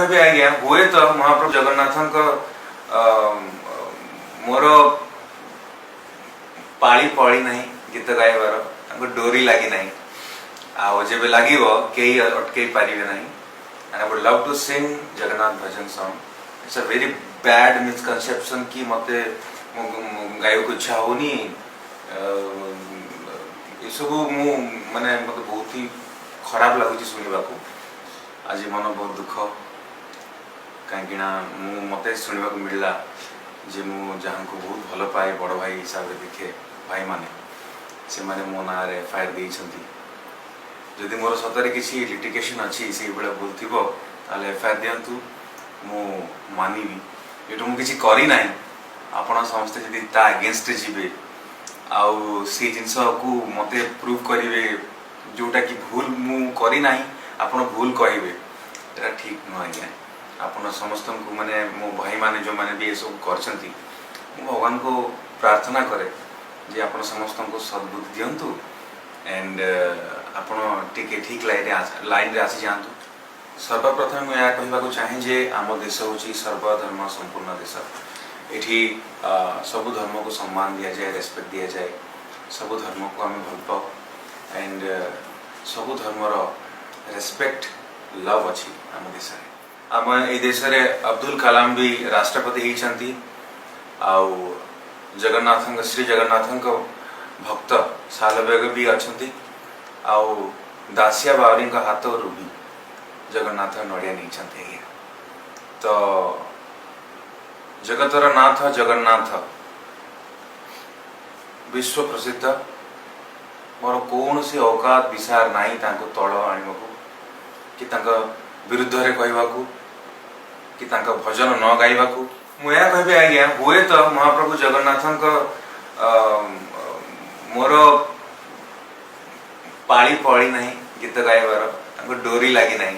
कहि आज्ञा हुए तो महाप्रभु जगन्नाथ मोर पाली पड़ी ना गीत गाइबार डोरी लगी ना आबे लगे कई अटकई पारे ना and I would love to sing Jagannath bhajan song. It's a very bad misconception कि मत गायक इच्छा होनी सब माने मत बहुत ही खराब लगुच शुणा को आज मन बहुत दुख कहीं मत शुणा मिलला जे मु जहाँ को बहुत भल पाए बड़ भाई हिसाब से देखे भाई माने से माने मो ना एफआईआर देइछंती जदि मोर सतरे किसी लिटिगेशन अच्छी से बेले भूल थी एफआईआर दिंतु मु मानिबी ये मुझे किसी करी ना आपण समस्ते जदि ता अगेंस्ट जीवे आउ से जिनस को मते प्रूव करेंगे जोटा कि भूल मु करी ना आपण भूल कहे एटा ठीक नुह आज्ञा आपण समस्त को माने मो भाई माने जो माने भी ये सब करछंती भगवान को प्रार्थना करे जे आपण समस्त को सद्बुद्धि दिंतु एंड आपण टिके ठीक लाइन रे आसी जातु। सर्वप्रथम मैं कहवाक चाहे जे आम देश हूँ सर्वधर्म संपूर्ण देश एठी सबु धर्म को सम्मान दिया जाए रेस्पेक्ट दिया जाए सबु धर्म को आम भल पाओ एंड सबु धर्मर रेस्पेक्ट लव अच्छी आम देश आम ए देश रे अब्दुल कलाम भी राष्ट्रपति होती आउ जगन्नाथ श्री जगन्नाथ भक्त सालबेग भी अच्छा आउ दासिया बावरी हाथ भी जगन्नाथ नड़िया नहीं तो जगतर नाथ जगन्नाथ विश्व प्रसिद्ध मोर कौन सी औकात विचार नहीं तल आने कि विरुद्ध रे कहवाकू कि भजन न गाइबाकू मुझे कहि आज्ञा हुए तो महाप्रभु जगन्नाथ मोर पाली पड़ी ना गीत गाइबार डोरी लगी ना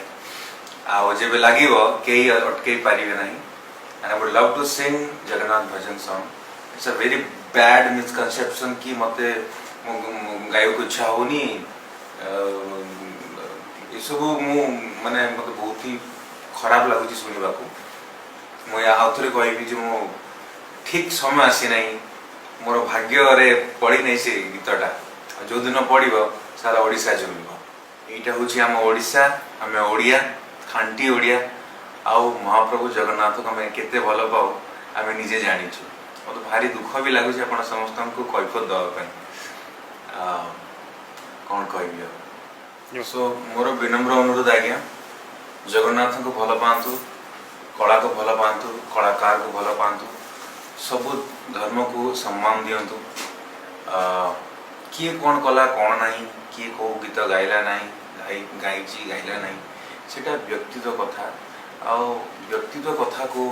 आबे लगे कई अटकई पारे ना and I would love to sing Jagannath bhajan song. It's a very bad misconception कि मत गायक इच्छा होनी ये सब माने मत बहुत ही खराब लगुच शुणा को मुझे आउ थे कहबी जो मो ठीक समय आसी ना मोर भाग्य रे पड़ी नहीं से गीतटा जो दिन पड़ो सारा ओडिशा झुमिब यहाँ हूँ आम ओडिशा आम ओडिया खांटी ओडिया आउ महाप्रभु जगन्नाथ को आम केते भल पाओ आम निजे जानीचु मत भारी दुख भी लगुच आप समस्त को कैफत देवाई कौन कह सो मोर विनम्र अनुरोध आज्ञा जगन्नाथ को भल पातु कला को भल पातु कलाकार को भल पातु सबु धर्म को सम्मान दिंतु किए कौन कला कौन ना किए कौ गीत गाइला ना गाई गाइला ना सेटा व्यक्तित्व कथा आ व्यक्तित्व कथा को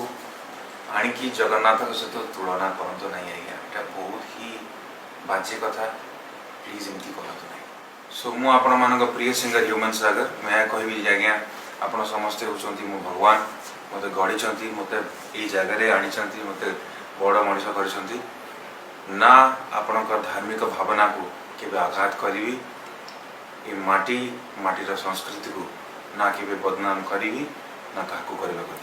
आणिकी जगन्नाथ सहित तुलना करते ना आज्ञा এটা बहुत ही बाजे कथा प्लीज एमती करते ना। सो मु आपण मान प्रिय सिंगर ह्यूमन सागर मैं कहबी आज्ञा आपण समस्ते होती मो भगवान मत गढ़ी मत ये जगह आनी मत बड़ मनीष कर ना आपण धार्मिक भावना को केबे आघात करी ये माटीर संस्कृति को ना केबे बदनाम करी ना क्या करने को